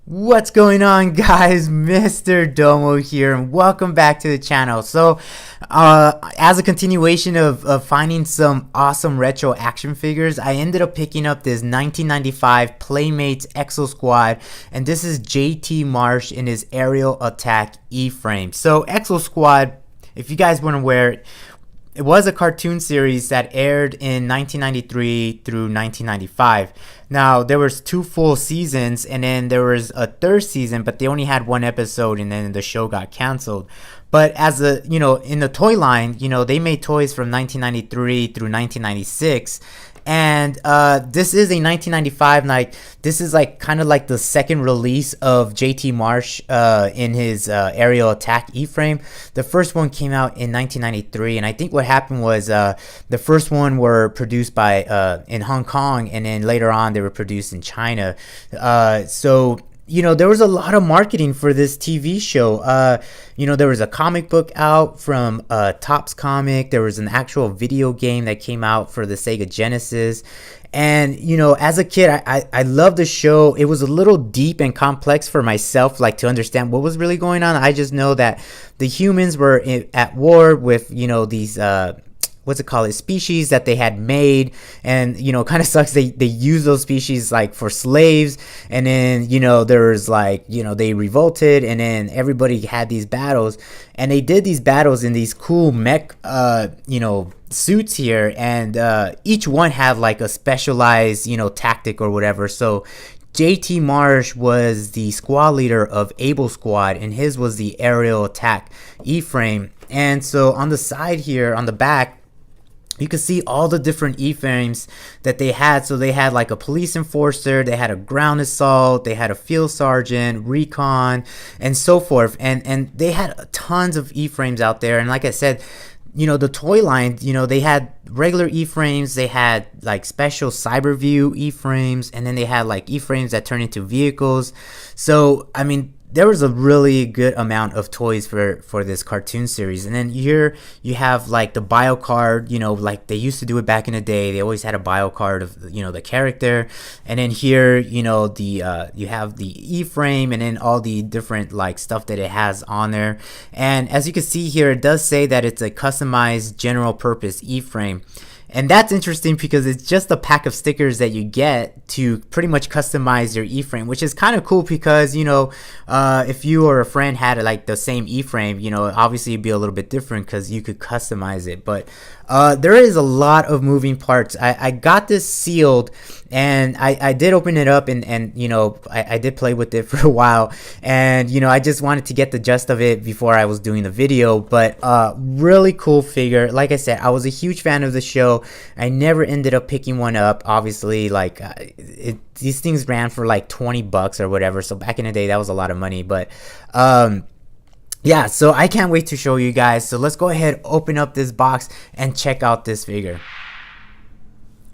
What's going on, guys? Mr. Domo here, and welcome back to the channel. So as a continuation of finding some awesome retro action figures, I ended up picking up this 1995 Playmates Exosquad, and this is JT Marsh in his aerial attack E-frame. So Exosquad, if you guys weren't aware, it was a cartoon series that aired in 1993 through 1995. Now, there was 2 full seasons, and then there was a 3rd season, but they only had 1 episode, and then the show got canceled. But as a, in the toy line, they made toys from 1993 through 1996. And this is a 1995, like this is like kind of like the second release of JT Marsh in his aerial attack E-frame. The first one came out in 1993, and I think what happened was the first one were produced by in Hong Kong, and then later on they were produced in China. So there was a lot of marketing for this TV show. There was a comic book out from Topps Comic. There was an actual video game that came out for the Sega Genesis. And, as a kid, I loved the show. It was a little deep and complex for myself, like to understand what was really going on. I just know that the humans were at war with, these species that they had made, and kind of sucks they use those species like for slaves, and then there was like they revolted, and then everybody had these battles, and they did these battles in these cool mech suits here, and each one had like a specialized tactic or whatever. So JT Marsh was the squad leader of Able Squad, and his was the aerial attack E-frame. And so on the side here, on the back, you can see all the different E-frames that they had. So they had like a police enforcer, they had a ground assault, they had a field sergeant, recon, and so forth. And they had tons of E-frames out there. And like I said, the toy line, they had regular E-frames, they had like special Cyberview E-frames, and then they had like E-frames that turn into vehicles. So, I mean, there was a really good amount of toys for this cartoon series. And then here you have like the bio card, like they used to do it back in the day. They always had a bio card of the character. And then here you have the E-frame, and then all the different like stuff that it has on there. And as you can see here, it does say that it's a customized general purpose E-frame. And that's interesting because it's just a pack of stickers that you get to pretty much customize your E-frame, which is kind of cool because, if you or a friend had like the same E-frame, obviously it'd be a little bit different because you could customize it. But there is a lot of moving parts. I got this sealed, and I did open it up, and I did play with it for a while, and I just wanted to get the gist of it before I was doing the video. But really cool figure. Like I said, I was a huge fan of the show. I never ended up picking one up, obviously. Like these things ran for like $20 or whatever, so back in the day that was a lot of money. But yeah, so I can't wait to show you guys. So let's go ahead, open up this box, and check out this figure.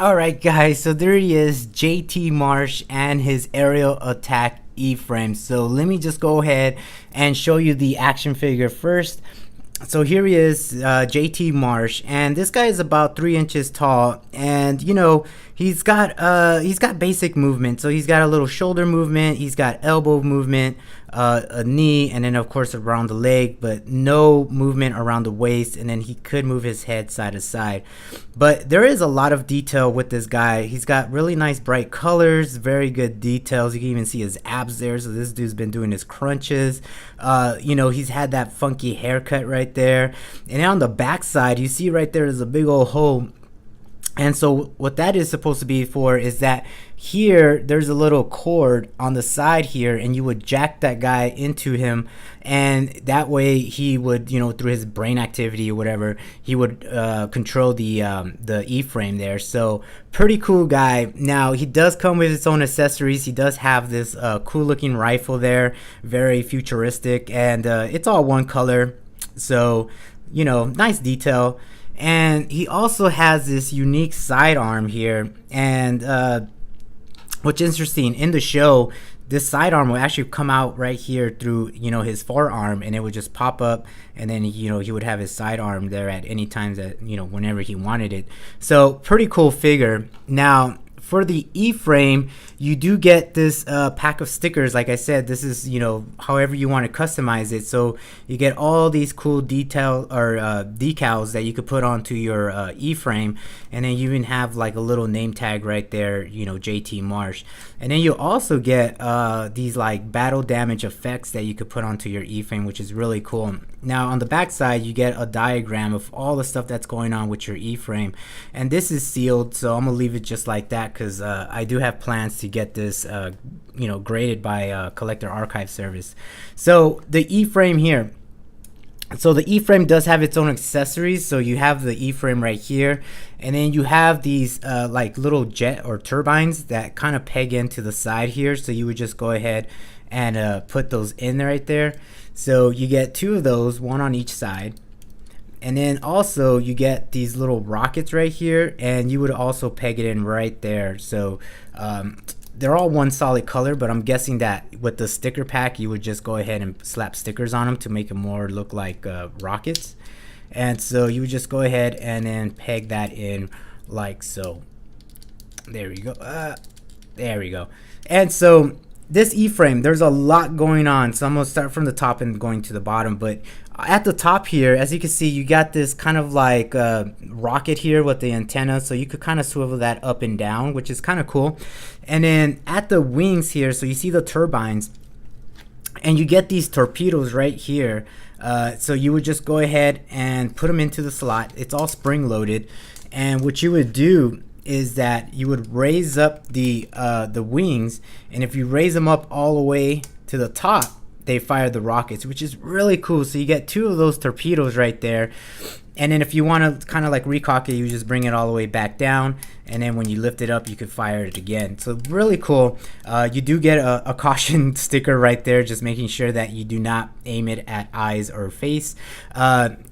Alright guys, so there he is, JT Marsh and his aerial attack E-frame. So let me just go ahead and show you the action figure first. So here he is, JT Marsh, and this guy is about 3 inches tall, and he's got basic movement. So he's got a little shoulder movement, he's got elbow movement, a knee, and then of course around the leg, but no movement around the waist, and then he could move his head side to side. But there is a lot of detail with this guy. He's got really nice bright colors, very good details. You can even see his abs there, so this dude's been doing his crunches. He's had that funky haircut right there, and on the back side you see right there is a big old hole. And so what that is supposed to be for is that here there's a little cord on the side here, and you would jack that guy into him, and that way he would, through his brain activity or whatever, he would control the E-frame there. So pretty cool guy. Now he does come with its own accessories. He does have this cool looking rifle there, very futuristic, and it's all one color, so nice detail. And he also has this unique sidearm here, and what's interesting in the show, this sidearm will actually come out right here through, you know, his forearm, and it would just pop up, and then, you know, he would have his sidearm there at any times that, you know, whenever he wanted it. So pretty cool figure. Now for the E-frame, you do get this pack of stickers. Like I said, this is, you know, however you want to customize it. So you get all these cool detail or decals that you could put onto your E-frame, and then you even have like a little name tag right there, you know, JT Marsh. And then you also get these like battle damage effects that you could put onto your E-frame, which is really cool. Now on the back side, you get a diagram of all the stuff that's going on with your E-frame, and this is sealed, so I'm gonna leave it just like that because I do have plans to get this you know, graded by Collector Archive Service. So the E-frame here, so the E-frame does have its own accessories. So you have the E-frame right here, and then you have these like little jet or turbines that kind of peg into the side here. So you would just go ahead and put those in right there. So you get two of those, one on each side. And then also you get these little rockets right here, and you would also peg it in right there. So they're all one solid color, but I'm guessing that with the sticker pack you would just go ahead and slap stickers on them to make them more look like rockets. And so you would just go ahead and then peg that in like so. There we go. There we go. And so this E-frame, there's a lot going on, so I'm gonna start from the top and going to the bottom. But at the top here, as you can see, you got this kind of like rocket here with the antenna, so you could kind of swivel that up and down, which is kind of cool. And then at the wings here, so you see the turbines, and you get these torpedoes right here. So you would just go ahead and put them into the slot. It's all spring loaded, and what you would do is that you would raise up the wings, and if you raise them up all the way to the top, they fire the rockets, which is really cool. So you get two of those torpedoes right there, and then if you want to kind of like recock it, you just bring it all the way back down, and then when you lift it up, you can fire it again. So really cool. You do get a caution sticker right there, just making sure that you do not aim it at eyes or face.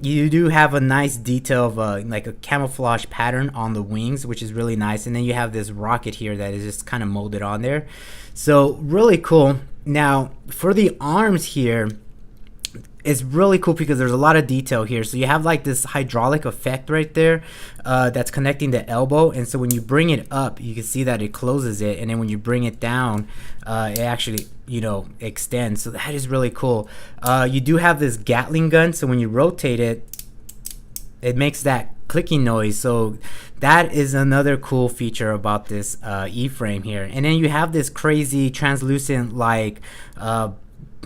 You do have a nice detail of like a camouflage pattern on the wings, which is really nice. And then you have this rocket here that is just kind of molded on there. So really cool. Now for the arms here, it's really cool because there's a lot of detail here. So you have like this hydraulic effect right there that's connecting the elbow, and so when you bring it up, you can see that it closes it, and then when you bring it down, it actually, you know, extends. So that is really cool. You do have this Gatling gun, so when you rotate it, it makes that clicking noise. So that is another cool feature about this E-frame here. And then you have this crazy translucent like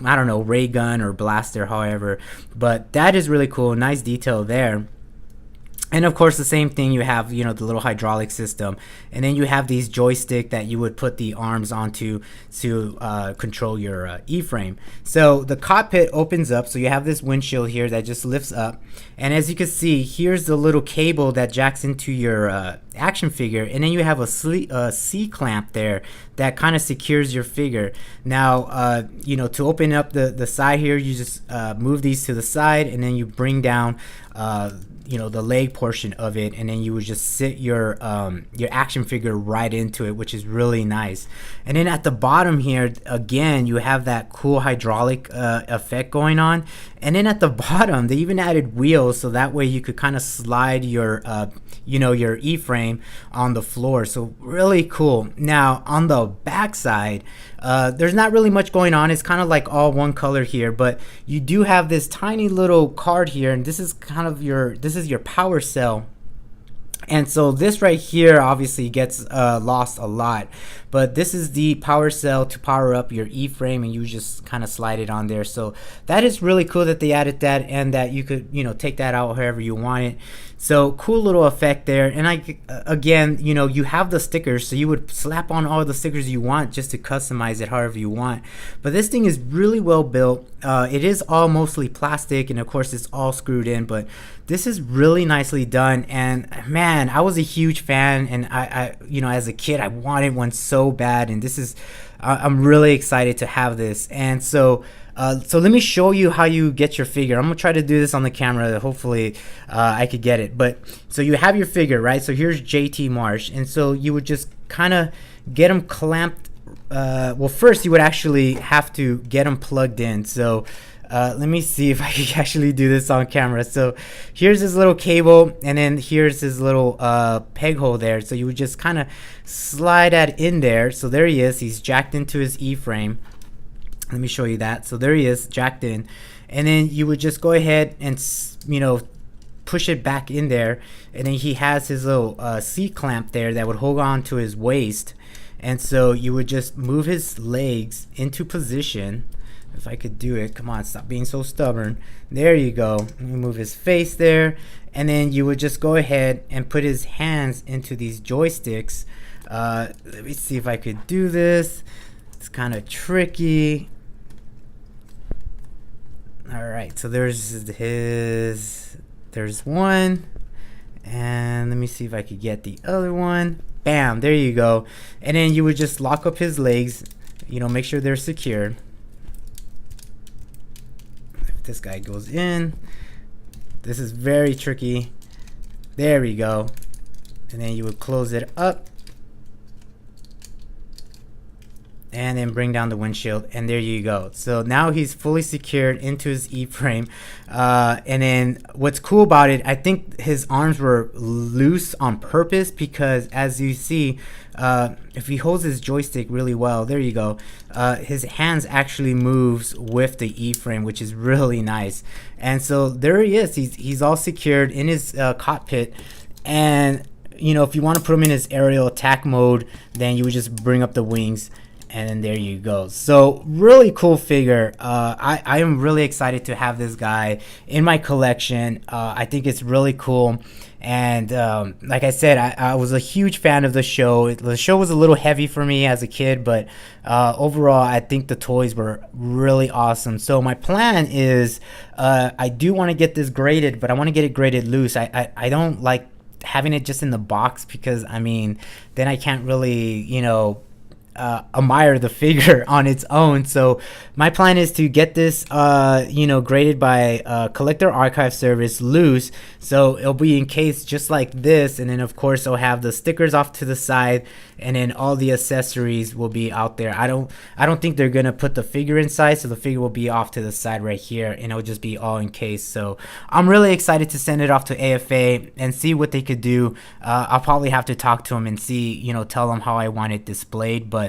I don't know, ray gun or blaster, however, but that is really cool. Nice detail there. And of course the same thing, you have, you know, the little hydraulic system, and then you have these joystick that you would put the arms onto to control your E-frame. So the cockpit opens up, so you have this windshield here that just lifts up, and as you can see, here's the little cable that jacks into your action figure, and then you have a C-clamp there that kind of secures your figure. Now you know, to open up the side here, you just move these to the side, and then you bring down you know, the leg portion of it, and then you would just sit your action figure right into it, which is really nice. And then at the bottom here, again, you have that cool hydraulic effect going on. And then at the bottom, they even added wheels, so that way you could kind of slide your you know, your E-frame on the floor. So really cool. Now on the back side, there's not really much going on. It's kind of like all one color here, but you do have this tiny little card here, and this is kind of your power cell. And so this right here obviously gets lost a lot, but this is the power cell to power up your E-frame, and you just kind of slide it on there. So that is really cool that they added that, and that you could, you know, take that out however you want it. So cool little effect there. And again, you know, you have the stickers, so you would slap on all the stickers you want just to customize it however you want. But this thing is really well built. It is all mostly plastic, and of course it's all screwed in, but this is really nicely done. And man, I was a huge fan, and I you know, as a kid I wanted one so bad, and this is I'm really excited to have this. And so so let me show you how you get your figure. I'm gonna try to do this on the camera. Hopefully I could get it. But so you have your figure, right? So here's JT Marsh, and so you would just kind of get him clamped well, first you would actually have to get them plugged in. So let me see if I can actually do this on camera. So here's his little cable, and then here's his little peg hole there. So you would just kind of slide that in there. So there he is. He's jacked into his E-frame. Let me show you that. So there he is, jacked in. And then you would just go ahead and, you know, push it back in there. And then he has his little C-clamp there that would hold on to his waist. And so you would just move his legs into position. If I could do it, come on, stop being so stubborn. There you go. Let me move his face there. And then you would just go ahead and put his hands into these joysticks. Let me see if I could do this. It's kind of tricky. All right, so there's one. And let me see if I could get the other one. Bam, there you go. And then you would just lock up his legs, you know, make sure they're secure. If this guy goes in, this is very tricky. There we go. And then you would close it up. And then bring down the windshield, and there you go. So now he's fully secured into his E-frame. And then what's cool about it, I think his arms were loose on purpose, because as you see, if he holds his joystick really well, there you go, his hands actually moves with the E-frame, which is really nice. And so there he is. He's all secured in his cockpit. And you know, if you want to put him in his aerial attack mode, then you would just bring up the wings. And then there you go. So really cool figure. I am really excited to have this guy in my collection. I think it's really cool. And like I said, I was a huge fan of the show. The show was a little heavy for me as a kid, but overall, I think the toys were really awesome. So my plan is I do want to get this graded, but I want to get it graded loose. I don't like having it just in the box, because I mean, then I can't really, you know, admire the figure on its own. So my plan is to get this you know, graded by collector archive service loose, so it'll be encased just like this. And then of course I'll have the stickers off to the side, and then all the accessories will be out there. I don't think they're gonna put the figure inside, so the figure will be off to the side right here, and it'll just be all encased. So I'm really excited to send it off to AFA and see what they could do. I'll probably have to talk to them and see, you know, tell them how I want it displayed, but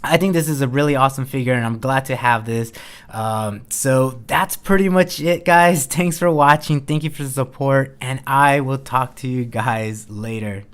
I think this is a really awesome figure, and I'm glad to have this. So that's pretty much it, guys. Thanks for watching. Thank you for the support, and I will talk to you guys later.